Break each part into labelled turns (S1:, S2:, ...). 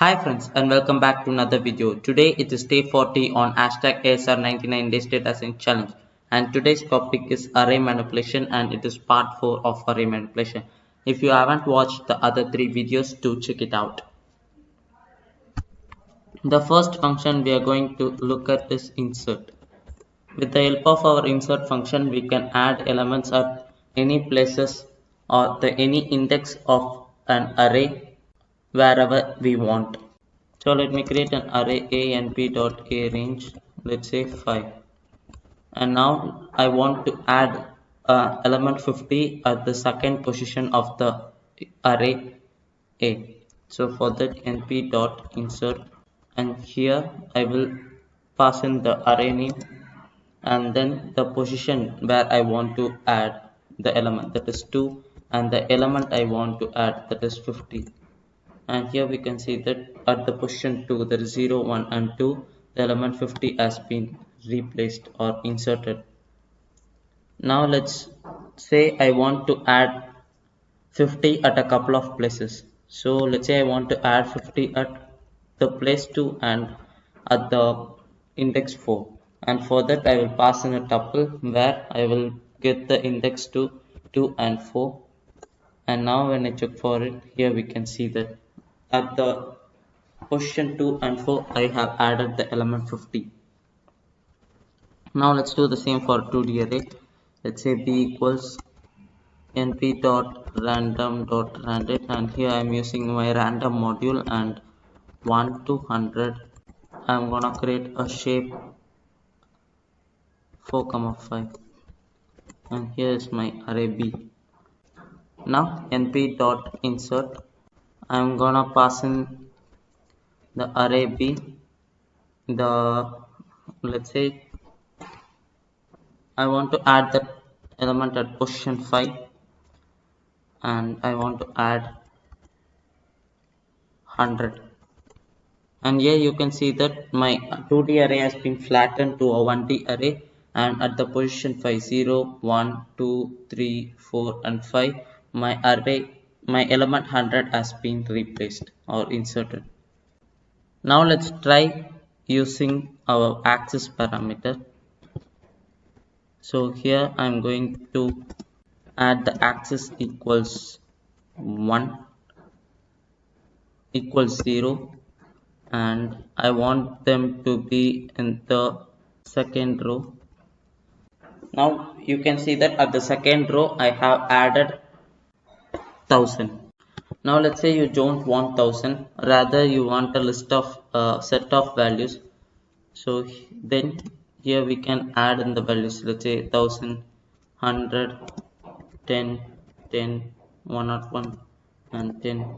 S1: Hi friends and welcome back to another video. Today it is day 40 on hashtag ASR99 Days Data Science Challenge, and today's topic is array manipulation and it is part 4 of array manipulation. If you haven't watched the other 3 videos, do check it out. The first function we are going to look at is insert. With the help of our insert function, we can add elements at any places or any index of an array wherever we want. So let me create an array a and b dot a range, let's say 5, and now I want to add element 50 at the second position of the array a. So for that, np dot insert, and here I will pass in the array name and then the position where I want to add the element, that is 2, and the element I want to add, that is 50. And here we can see that at the position 2, there is 0, 1 and 2, the element 50 has been replaced or inserted. Now let's say I want to add 50 at a couple of places. So let's say I want to add 50 at the place 2 and at the index 4, and for that I will pass in a tuple where I will get the index to 2 and 4. And now when I check for it, here we can see that at the position 2 and 4 I have added the element 50. Now let's do the same for 2D array. Let's say b equals np dot random dot random, and here I am using my random module, and 1 to 100 I'm gonna create a shape 4, 5, and here is my array b. Now np dot insert, I'm gonna pass in the array b, the let's say I want to add that element at position 5, and I want to add 100, and here you can see that my 2D array has been flattened to a 1D array, and at the position 5, 0, 1, 2, 3, 4 and 5, my element 100 has been replaced or inserted. Now let's try using our axis parameter. So here I'm going to add the axis equals 1 equals 0, and I want them to be in the second row. Now you can see that at the second row I have added 1000. Now let's say you don't want 1000, rather you want a list of set of values. So then here we can add in the values, let's say 1000, 100, 10, 10, 101 and 10,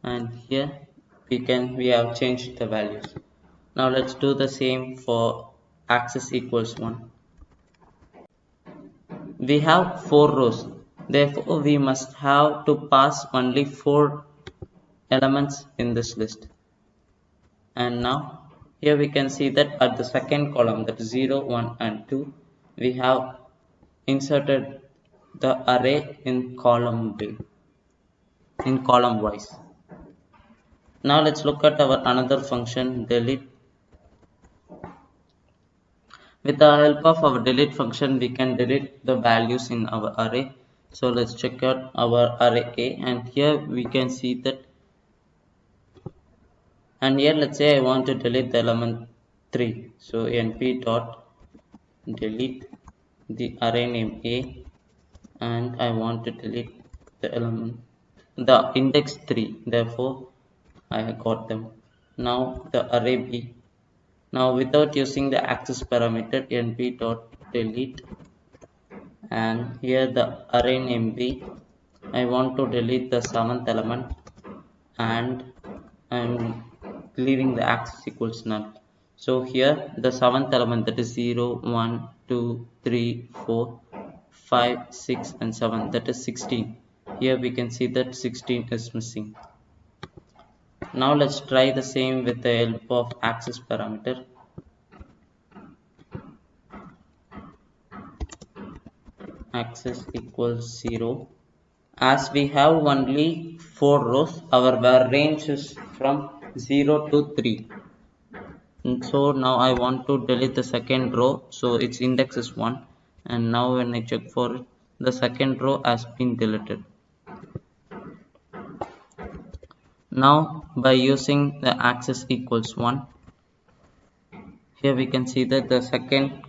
S1: and here we have changed the values. Now let's do the same for axis equals 1. We have 4 rows, therefore we must have to pass only 4 elements in this list. And now here we can see that at the second column, that is 0, 1 and 2, we have inserted the array in column wise. Now let's look at our another function, delete. With the help of our delete function, we can delete the values in our array. So let's check out our array A, and here we can see that, and here let's say I want to delete the element 3. So np dot delete the array name A, and I want to delete the element, the index 3, therefore I got them. Now the array B. Now without using the axis parameter, np dot delete, and here the array name B, I want to delete the 7th element, and I'm leaving the axis equals null. So here the 7th element, that is 0, 1, 2, 3, 4, 5, 6 and 7, that is 16. Here we can see that 16 is missing. Now let's try the same with the help of axis parameter. Axis equals 0, As we have only 4 rows, our var range is from 0 to 3. And so now I want to delete the second row, so its index is 1, and now when I check for it, the second row has been deleted. Now by using the axis equals 1, here we can see that the second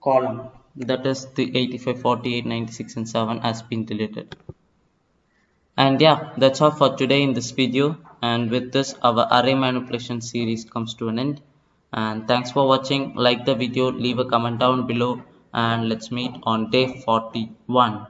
S1: column, that is the 85, 48, 96 and 7 has been deleted. And yeah, that's all for today in this video, and with this our array manipulation series comes to an end. And thanks for watching. Like the video, leave a comment down below, and let's meet on day 41.